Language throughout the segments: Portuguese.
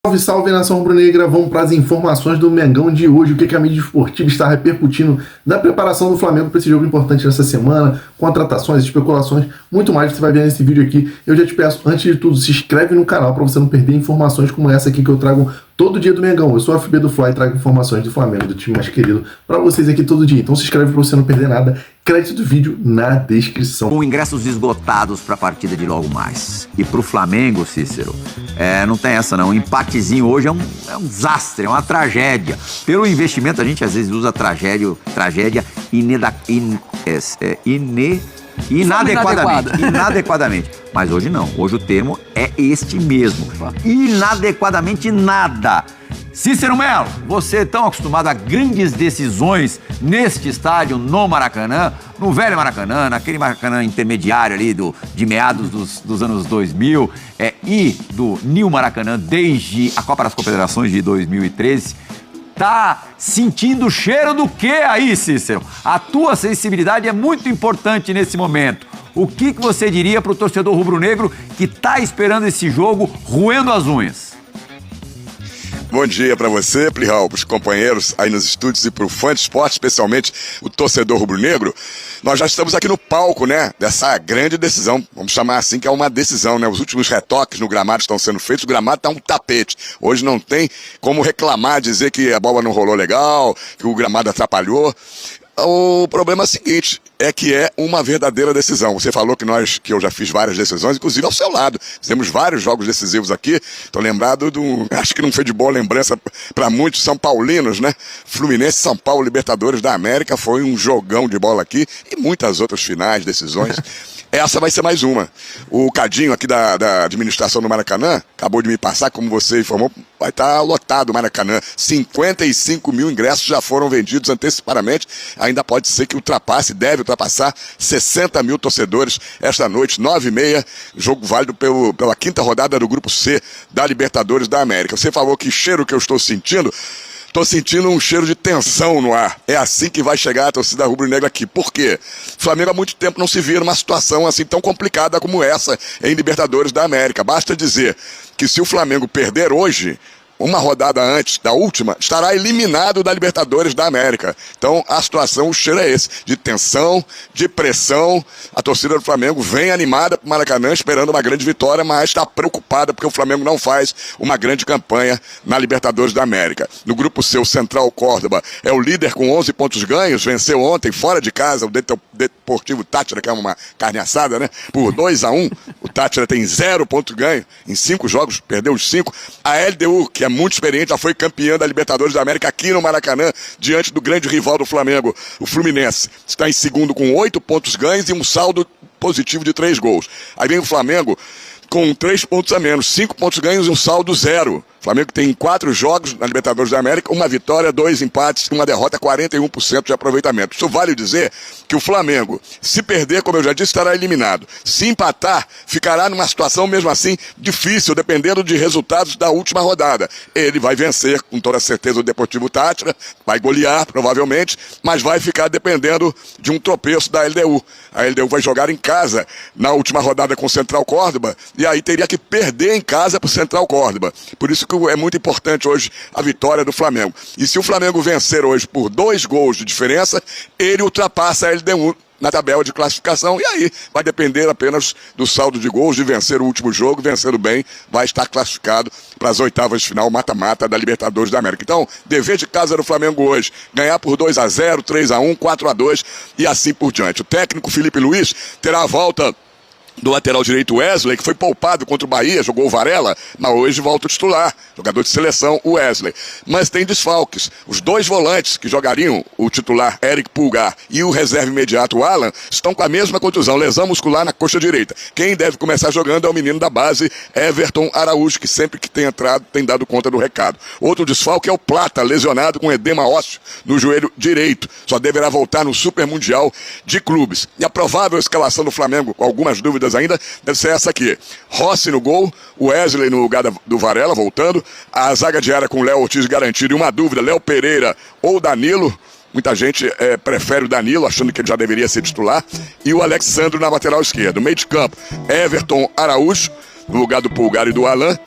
Salve, salve, nação rubro-negra, vamos para as informações do Mengão de hoje, o que a mídia esportiva está repercutindo da preparação do Flamengo para esse jogo importante dessa semana, contratações, especulações, muito mais você vai ver nesse vídeo aqui. Eu já te peço, antes de tudo, se inscreve no canal para você não perder informações como essa aqui que eu trago todo dia do Mengão. Eu sou a FB do Fly e trago informações do Flamengo, do time mais querido, para vocês aqui todo dia. Então se inscreve para você não perder nada. Crédito do vídeo na descrição. Com ingressos esgotados para a partida de logo mais. E para o Flamengo, Cícero, não tem essa não. Um empatezinho hoje é um desastre, é uma tragédia. Pelo investimento, a gente às vezes usa tragédia inadequadamente. Mas hoje não. Hoje o termo é este mesmo. Inadequadamente nada. Cícero Melo, você é tão acostumado a grandes decisões neste estádio, no Maracanã, no velho Maracanã, naquele Maracanã intermediário ali de meados dos anos 2000 e do New Maracanã desde a Copa das Confederações de 2013. Tá sentindo o cheiro do quê aí, Cícero? A tua sensibilidade é muito importante nesse momento. O que você diria para o torcedor rubro-negro que tá esperando esse jogo roendo as unhas? Bom dia para você, Plihal, para os companheiros aí nos estúdios e para o fã de esporte, especialmente o torcedor rubro-negro. Nós já estamos aqui no palco, né, dessa grande decisão, vamos chamar assim, que é uma decisão, né? Os últimos retoques no gramado estão sendo feitos, o gramado está um tapete. Hoje não tem como reclamar, dizer que a bola não rolou legal, que o gramado atrapalhou. O problema é o seguinte, é que é uma verdadeira decisão. Você falou que eu já fiz várias decisões, inclusive ao seu lado. Fizemos vários jogos decisivos aqui. Estou lembrado acho que não foi de boa lembrança para muitos são paulinos, né? Fluminense, São Paulo, Libertadores da América, foi um jogão de bola aqui e muitas outras finais, decisões. Essa vai ser mais uma. O Cadinho aqui da administração do Maracanã acabou de me passar, como você informou, vai estar lotado o Maracanã. 55 mil ingressos já foram vendidos antecipadamente. Ainda pode ser que deve ultrapassar 60 mil torcedores esta noite, 9h30, jogo válido pela quinta rodada do Grupo C da Libertadores da América. Você falou que cheiro que eu estou sentindo. Tô sentindo um cheiro de tensão no ar. É assim que vai chegar a torcida rubro-negra aqui. Por quê? O Flamengo há muito tempo não se via numa situação assim tão complicada como essa em Libertadores da América. Basta dizer que se o Flamengo perder hoje, uma rodada antes da última, estará eliminado da Libertadores da América. Então, a situação, o cheiro é esse, de tensão, de pressão. A torcida do Flamengo vem animada para o Maracanã, esperando uma grande vitória, mas está preocupada porque o Flamengo não faz uma grande campanha na Libertadores da América. No grupo C, o Central Córdoba é o líder com 11 pontos ganhos, venceu ontem, fora de casa, o Deportivo Táchira, que é uma carne assada, né? Por 2-1, o Táchira tem 0 ponto ganho em 5 jogos, perdeu os 5. A LDU, que é muito experiente, já foi campeã da Libertadores da América aqui no Maracanã, diante do grande rival do Flamengo, o Fluminense. Está em segundo com 8 pontos ganhos e um saldo positivo de 3 gols. Aí vem o Flamengo com 3 pontos a menos, 5 pontos ganhos e um saldo 0. O Flamengo tem 4 jogos na Libertadores da América, uma vitória, 2 empates e uma derrota, 41% de aproveitamento. Isso vale dizer que o Flamengo, se perder, como eu já disse, estará eliminado. Se empatar, ficará numa situação mesmo assim difícil, dependendo de resultados da última rodada. Ele vai vencer, com toda certeza, o Deportivo Táchira, vai golear, provavelmente, mas vai ficar dependendo de um tropeço da LDU. A LDU vai jogar em casa na última rodada com o Central Córdoba, e aí teria que perder em casa para o Central Córdoba. Por isso que é muito importante hoje a vitória do Flamengo. E se o Flamengo vencer hoje por 2 gols de diferença, ele ultrapassa a LDU na tabela de classificação, e aí vai depender apenas do saldo de gols, de vencer o último jogo, vencendo bem, vai estar classificado para as oitavas de final, mata-mata da Libertadores da América. Então, dever de casa do Flamengo hoje, ganhar por 2-0, 3-1, 4-2 e assim por diante. O técnico Felipe Luiz terá a volta do lateral direito Wesley, que foi poupado contra o Bahia, jogou o Varela, mas hoje volta o titular, jogador de seleção, o Wesley. Mas tem desfalques. Os 2 volantes que jogariam, o titular Eric Pulgar e o reserva imediato, o Alan, estão com a mesma contusão, lesão muscular na coxa direita. Quem deve começar jogando é o menino da base, Everton Araújo, que sempre que tem entrado tem dado conta do recado. Outro desfalque é o Plata, lesionado com edema ósseo no joelho direito. Só deverá voltar no Super Mundial de Clubes. E a provável escalação do Flamengo, com algumas dúvidas ainda, deve ser essa aqui: Rossi no gol, Wesley no lugar do Varela, voltando, a zaga de área com Léo Ortiz garantido, e uma dúvida, Léo Pereira ou Danilo. Muita gente prefere o Danilo, achando que ele já deveria ser titular, e o Alexandre na lateral esquerda. Meio de campo, Everton Araújo, no lugar do Pulgar e do Alan.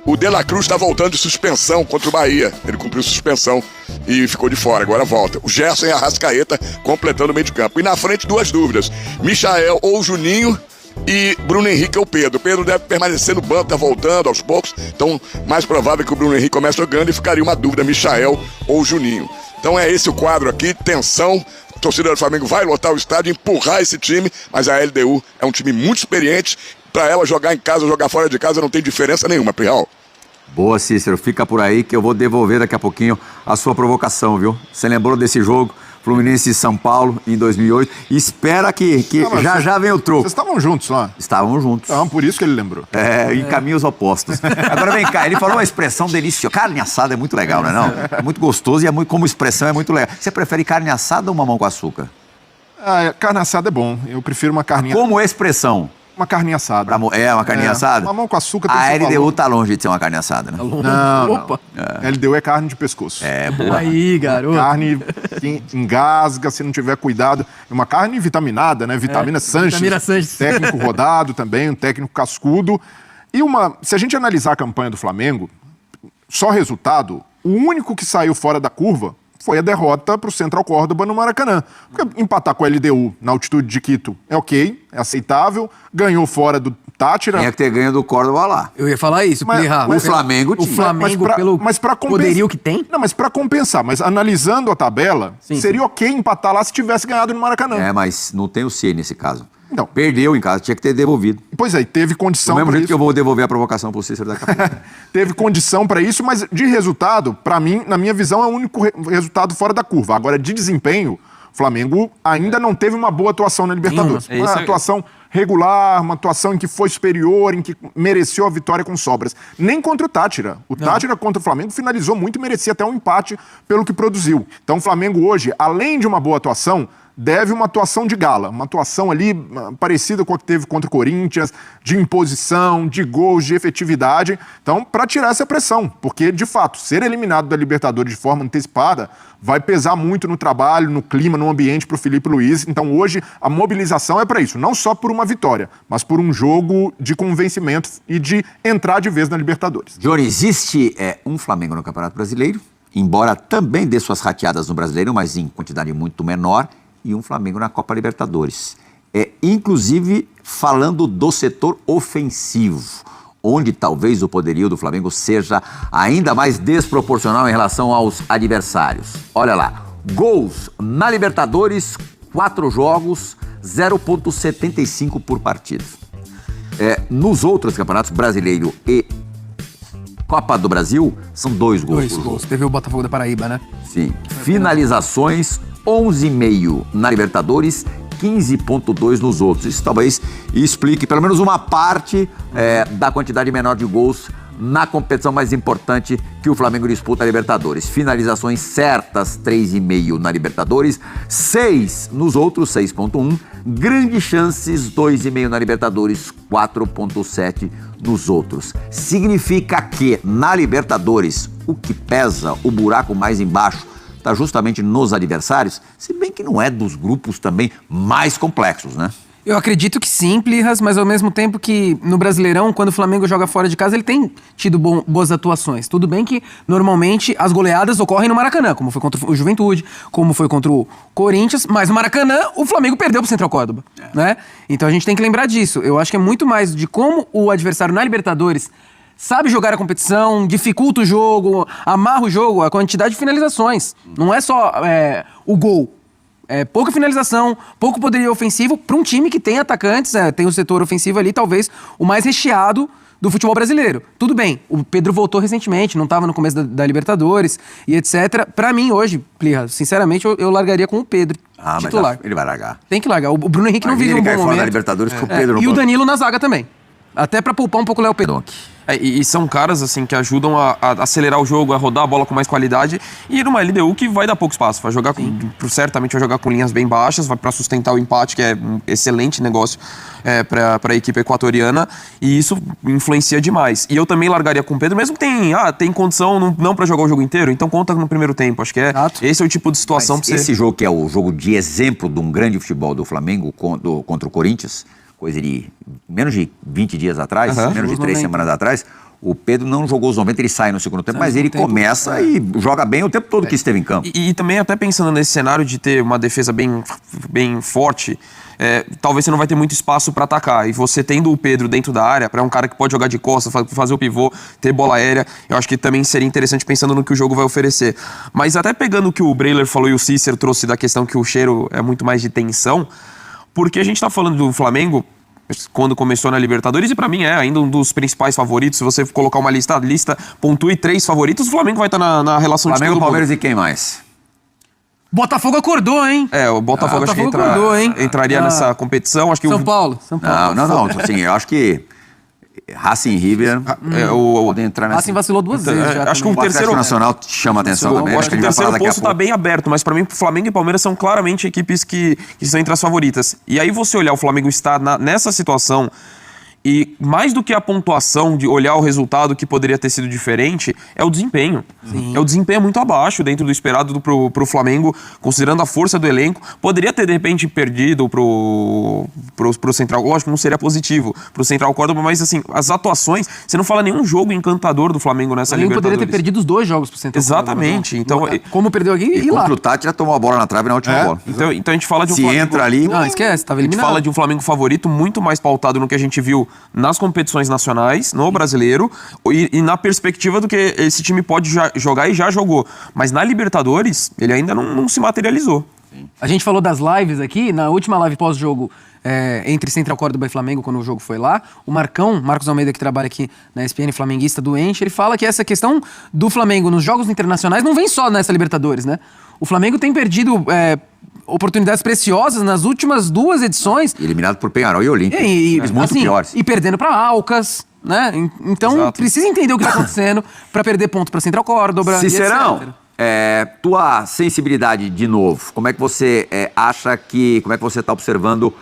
O De La Cruz está voltando de suspensão contra o Bahia. Ele cumpriu suspensão e ficou de fora, agora volta. O Gerson e a Arrascaeta completando o meio de campo. E na frente, duas dúvidas: Michael ou Juninho, e Bruno Henrique ou Pedro. O Pedro deve permanecer no banco, tá voltando aos poucos, então mais provável que o Bruno Henrique comece jogando e ficaria uma dúvida: Michael ou Juninho. Então é esse o quadro aqui, tensão. A torcida do Flamengo vai lotar o estádio, empurrar esse time, mas a LDU é um time muito experiente. Para ela jogar em casa, jogar fora de casa, não tem diferença nenhuma, Pirral. Boa, Cícero, fica por aí que eu vou devolver daqui a pouquinho a sua provocação, viu? Você lembrou desse jogo, Fluminense e São Paulo, em 2008. Espera que já vem o troco. Vocês estavam juntos lá? Estávamos juntos. Então, por isso que ele lembrou. Em caminhos opostos. Agora vem cá, ele falou uma expressão deliciosa. Carne assada é muito legal, não é não? É muito gostoso e como expressão é muito legal. Você prefere carne assada ou mamão com açúcar? Carne assada é bom. Eu prefiro uma carninha... Como expressão? Uma carninha assada. Uma carninha assada? Mamão com açúcar tem A seu LDU valor. tá longe de ser uma carne assada, né? Não. Opa. LDU é carne de pescoço. Boa. Aí, garoto. Carne que engasga se não tiver cuidado. É uma carne vitaminada, né? Vitamina Sanches. Vitamina Sanches. Técnico rodado também, um técnico cascudo. E se a gente analisar a campanha do Flamengo, só resultado, o único que saiu fora da curva foi a derrota para o Central Córdoba no Maracanã. Porque empatar com a LDU na altitude de Quito é ok, é aceitável. Ganhou fora do Tátira. Tinha que ter ganho do Córdoba lá. Eu ia falar isso, Mas- Plirra. mas O Flamengo O tinha. Flamengo, pelo poderio que tem? Não, mas para compensar. Mas analisando a tabela, Sim, seria ok empatar lá se tivesse ganhado no Maracanã. Mas não tem o C nesse caso. Não. Perdeu em casa, tinha que ter devolvido. Pois é, teve condição Do mesmo pra jeito isso. que eu vou devolver a provocação pro Cícero daqui a pouco. Teve condição para isso, mas de resultado, para mim, na minha visão, é o único resultado fora da curva. Agora, de desempenho, o Flamengo ainda não teve uma boa atuação na Libertadores. Sim, Uma atuação regular, uma atuação em que foi superior, em que mereceu a vitória com sobras. Nem contra o Tátira. O Tátira contra o Flamengo finalizou muito e merecia até um empate pelo que produziu. Então, o Flamengo hoje, além de uma boa atuação, deve uma atuação de gala, uma atuação ali parecida com a que teve contra o Corinthians, de imposição, de gols, de efetividade. Então, para tirar essa pressão, porque, de fato, ser eliminado da Libertadores de forma antecipada vai pesar muito no trabalho, no clima, no ambiente para o Felipe Luiz. Então, hoje, a mobilização é para isso, não só por uma vitória, mas por um jogo de convencimento e de entrar de vez na Libertadores. Johnny, existe um Flamengo no Campeonato Brasileiro, embora também dê suas rateadas no Brasileiro, mas em quantidade muito menor, e um Flamengo na Copa Libertadores. Inclusive, falando do setor ofensivo, onde talvez o poderio do Flamengo seja ainda mais desproporcional em relação aos adversários. Olha lá, gols na Libertadores, 4 jogos, 0,75 por partida. Nos outros campeonatos, Brasileiro e Copa do Brasil, são 2 gols. 2 gols. Teve o Botafogo da Paraíba, né? Sim. Finalizações, 11,5 na Libertadores, 15,2 nos outros. Isso talvez explique pelo menos uma parte da quantidade menor de gols na competição mais importante que o Flamengo disputa a Libertadores. Finalizações certas, 3,5 na Libertadores, 6 nos outros, 6,1. Grandes chances, 2,5 na Libertadores, 4,7 nos outros. Significa que na Libertadores, o que pesa, o buraco mais embaixo, está justamente nos adversários, se bem que não é dos grupos também mais complexos, né? Eu acredito que sim, Plirras, mas ao mesmo tempo que no Brasileirão, quando o Flamengo joga fora de casa, ele tem tido boas atuações. Tudo bem que, normalmente, as goleadas ocorrem no Maracanã, como foi contra o Juventude, como foi contra o Corinthians, mas no Maracanã, o Flamengo perdeu pro Central Córdoba, né? Então a gente tem que lembrar disso. Eu acho que é muito mais de como o adversário na Libertadores sabe jogar a competição, dificulta o jogo, amarra o jogo, a quantidade de finalizações. Não é só o gol. É pouca finalização, pouco poderio ofensivo para um time que tem atacantes, tem o setor ofensivo ali, talvez o mais recheado do futebol brasileiro. Tudo bem, o Pedro voltou recentemente, não estava no começo da Libertadores e etc. Para mim, hoje, Plirra, sinceramente, eu largaria com o Pedro titular. Mas ele vai largar. Tem que largar. O Bruno Henrique não vive um bom fora da momento. Libertadores com o Pedro no E o banco. Danilo na zaga também. Até para poupar um pouco o Léo Pedro. E são caras assim que ajudam a acelerar o jogo, a rodar a bola com mais qualidade e numa LDU que vai dar pouco espaço, vai jogar certamente vai jogar com linhas bem baixas, vai para sustentar o empate, que é um excelente negócio para a equipe equatoriana, e isso influencia demais. E eu também largaria com o Pedro, mesmo que tem condição não para jogar o jogo inteiro, então conta no primeiro tempo. Acho que esse é o tipo de situação para você. Esse jogo que é o jogo de exemplo de um grande futebol do Flamengo contra o Corinthians, coisa de menos de 20 dias atrás, menos de 3 semanas atrás, o Pedro não jogou os 90, ele sai no segundo tempo, mas ele começa e joga bem o tempo todo que esteve em campo. E também até pensando nesse cenário de ter uma defesa bem forte, talvez você não vai ter muito espaço para atacar. E você tendo o Pedro dentro da área, para um cara que pode jogar de costas, fazer o pivô, ter bola aérea, eu acho que também seria interessante pensando no que o jogo vai oferecer. Mas até pegando o que o Breiler falou e o Cícero trouxe da questão que o cheiro é muito mais de tensão, porque a gente tá falando do Flamengo quando começou na Libertadores, e pra mim é ainda um dos principais favoritos. Se você colocar uma lista, pontue 3 favoritos, o Flamengo vai estar na relação Flamengo, de todo Palmeiras mundo. e quem mais? Botafogo acordou, hein? O Botafogo acho que acordou, hein? entraria nessa competição. Acho que São Paulo. Não. Assim, eu acho que Racing e River podem entrar nessa. Racing vacilou 2 vezes já. Acho que O Atlético Nacional chama atenção também. Acho que o terceiro posto está bem aberto, mas para mim Flamengo e Palmeiras são claramente equipes que estão entre as favoritas. E aí você olhar o Flamengo estar nessa situação e mais do que a pontuação de olhar o resultado que poderia ter sido diferente, é o desempenho. Sim. É o desempenho muito abaixo dentro do esperado pro Flamengo, considerando a força do elenco. Poderia ter, de repente, perdido pro Central. Lógico, não seria positivo pro Central Córdoba, mas assim, as atuações, você não fala nenhum jogo encantador do Flamengo nessa Libertadores. Poderia ter perdido os 2 jogos pro Central Exatamente. Córdoba. Então, como perdeu aqui e lá. Contra o Tati já tomou a bola na trave na última bola. Então a gente fala de um Se Flamengo... entra ali... Não, esquece, tava eliminado. A gente fala de um Flamengo favorito muito mais pautado no que a gente viu nas competições nacionais, no brasileiro, e na perspectiva do que esse time pode jogar e já jogou. Mas na Libertadores, ele ainda não se materializou. A gente falou das lives aqui, na última live pós-jogo entre Central Córdoba e Flamengo, quando o jogo foi lá, o Marcos Almeida, que trabalha aqui na ESPN, flamenguista doente, ele fala que essa questão do Flamengo nos jogos internacionais não vem só nessa Libertadores, né? O Flamengo tem perdido oportunidades preciosas nas últimas 2 edições. Eliminado por Peñarol e Olímpia. Mas muito piores. E perdendo para Alcas, né? Então, Exato. precisa entender o que está acontecendo para perder ponto para Central Córdoba. Cicerão, tua sensibilidade de novo, como é que você como é que você está observando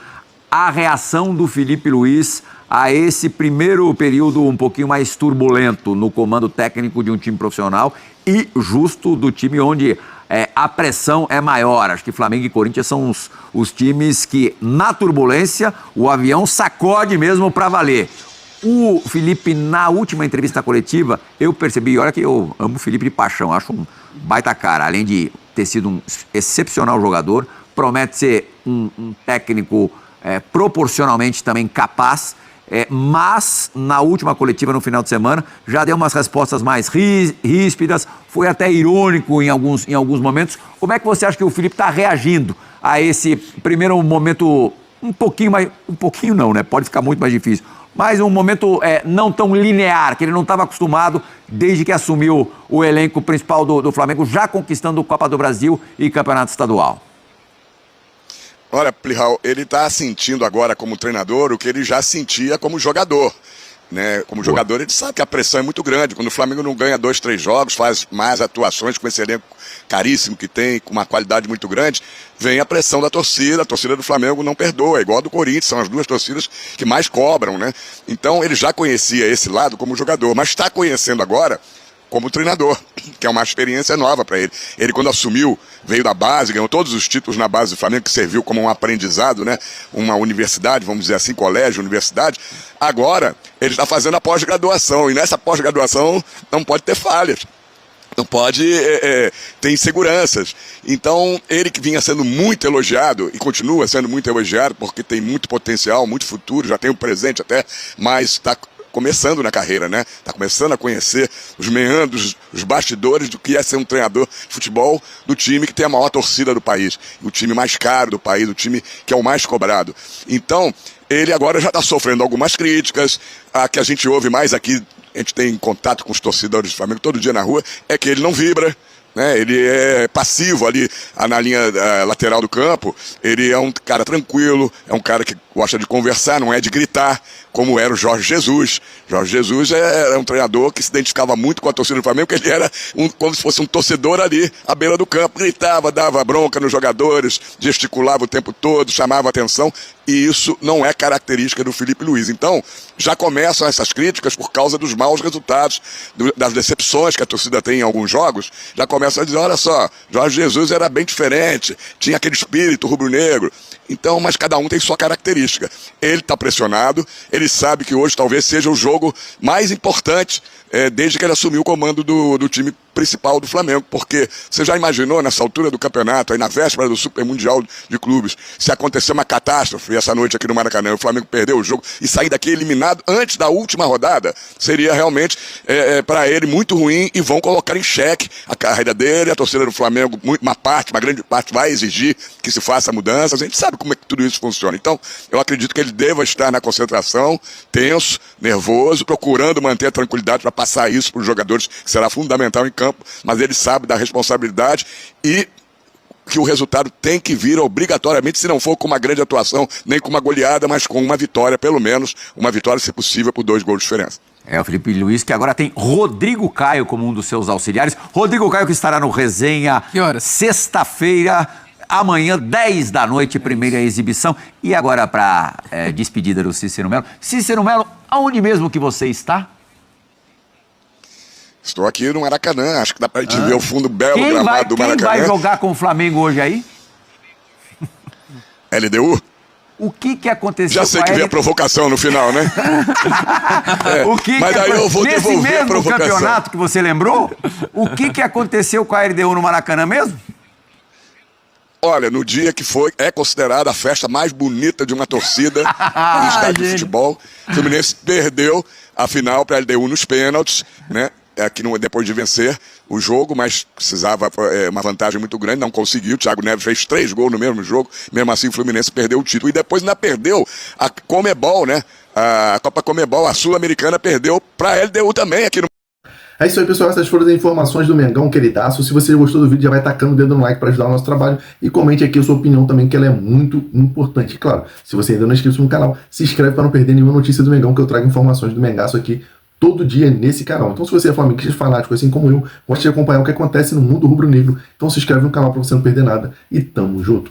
a reação do Felipe Luiz a esse primeiro período um pouquinho mais turbulento no comando técnico de um time profissional e justo do time onde a pressão é maior? Acho que Flamengo e Corinthians são os times que, na turbulência, o avião sacode mesmo para valer. O Felipe, na última entrevista coletiva, eu percebi, olha que eu amo o Felipe de paixão, acho um baita cara, além de ter sido um excepcional jogador, promete ser um técnico proporcionalmente também capaz, mas na última coletiva no final de semana já deu umas respostas mais ríspidas, foi até irônico em alguns momentos. Como é que você acha que o Felipe está reagindo a esse primeiro momento um pouquinho não, né? Pode ficar muito mais difícil, mas um momento não tão linear, que ele não estava acostumado desde que assumiu o elenco principal do Flamengo, já conquistando Copa do Brasil e Campeonato Estadual? Olha, Plihal, ele está sentindo agora como treinador o que ele já sentia como jogador. Né? Como jogador, ele sabe que a pressão é muito grande. Quando o Flamengo não ganha 2, 3 jogos, faz mais atuações com esse elenco caríssimo que tem, com uma qualidade muito grande, vem a pressão da torcida. A torcida do Flamengo não perdoa, é igual a do Corinthians, são as 2 torcidas que mais cobram, né? Então ele já conhecia esse lado como jogador, mas está conhecendo agora como treinador, que é uma experiência nova para ele. Ele, quando assumiu, veio da base, ganhou todos os títulos na base do Flamengo, que serviu como um aprendizado, né? Uma universidade, vamos dizer assim, colégio, universidade. Agora, ele está fazendo a pós-graduação, e nessa pós-graduação não pode ter falhas. Não pode ter inseguranças. Então, ele que vinha sendo muito elogiado, e continua sendo muito elogiado, porque tem muito potencial, muito futuro, já tem o presente até, mas está começando na carreira, né? Tá começando a conhecer os meandros, os bastidores do que é ser um treinador de futebol do time que tem a maior torcida do país, o time mais caro do país, o time que é o mais cobrado. Então, ele agora já está sofrendo algumas críticas, a que a gente ouve mais aqui, a gente tem contato com os torcedores do Flamengo todo dia na rua, é que ele não vibra, né? Ele é passivo ali na linha lateral do campo, ele é um cara tranquilo, é um cara que gosta de conversar, não é de gritar, como era o Jorge Jesus. Jorge Jesus era um treinador que se identificava muito com a torcida do Flamengo, porque ele era como se fosse um torcedor ali, à beira do campo, gritava, dava bronca nos jogadores, gesticulava o tempo todo, chamava atenção, e isso não é característica do Felipe Luiz. Então, já começam essas críticas por causa dos maus resultados, das decepções que a torcida tem em alguns jogos, já começam a dizer, olha só, Jorge Jesus era bem diferente, tinha aquele espírito rubro-negro. Então, mas cada um tem sua característica. característica. Ele está pressionado, ele sabe que hoje talvez seja o jogo mais importante desde que ele assumiu o comando do time principal do Flamengo, porque você já imaginou nessa altura do campeonato, aí na véspera do Super Mundial de Clubes, se acontecer uma catástrofe essa noite aqui no Maracanã, o Flamengo perdeu o jogo e sair daqui eliminado antes da última rodada, seria realmente para ele muito ruim e vão colocar em xeque a carreira dele. A torcida do Flamengo, uma grande parte vai exigir que se faça mudanças. A gente sabe como é que tudo isso funciona. Então, eu acredito que ele deva estar na concentração, tenso, nervoso, procurando manter a tranquilidade para passar isso para os jogadores, que será fundamental em campo, mas ele sabe da responsabilidade e que o resultado tem que vir obrigatoriamente, se não for com uma grande atuação, nem com uma goleada, mas com uma vitória, pelo menos, uma vitória, se possível, por 2 gols de diferença. É o Felipe Luiz, que agora tem Rodrigo Caio como um dos seus auxiliares. Rodrigo Caio que estará no Resenha. Que horas? Sexta-feira, amanhã, 10 da noite, primeira exibição. E agora para despedida do Cícero Melo. Cícero Melo, aonde mesmo que você está? Estou aqui no Maracanã, acho que dá pra gente ver o fundo belo gramado do Maracanã. Quem vai jogar com o Flamengo hoje aí? LDU? O que aconteceu? Já sei que veio a provocação no final, né? Mas aí eu vou devolver a provocação. Nesse mesmo campeonato que você lembrou, o que aconteceu com a LDU no Maracanã mesmo? Olha, no dia que é considerada a festa mais bonita de uma torcida no estádio de futebol, o Fluminense perdeu a final para a LDU nos pênaltis, né? Aqui depois de vencer o jogo, mas precisava uma vantagem muito grande, não conseguiu. O Thiago Neves fez 3 gols no mesmo jogo, mesmo assim o Fluminense perdeu o título. E depois ainda perdeu a Comebol, né? A Copa Comebol, a Sul-Americana, perdeu para a LDU também aqui no... É isso aí, pessoal. Essas foram as informações do Mengão, queridaço. Se você gostou do vídeo, já vai tacando o dedo no like para ajudar o nosso trabalho. E comente aqui a sua opinião também, que ela é muito importante. E claro, se você ainda não é inscrito no canal, se inscreve para não perder nenhuma notícia do Mengão, que eu trago informações do Mengaço aqui todo dia nesse canal. Então, se você é flamenguista fanático, assim como eu, gosta de acompanhar o que acontece no mundo rubro-negro, então se inscreve no canal para você não perder nada. E tamo junto.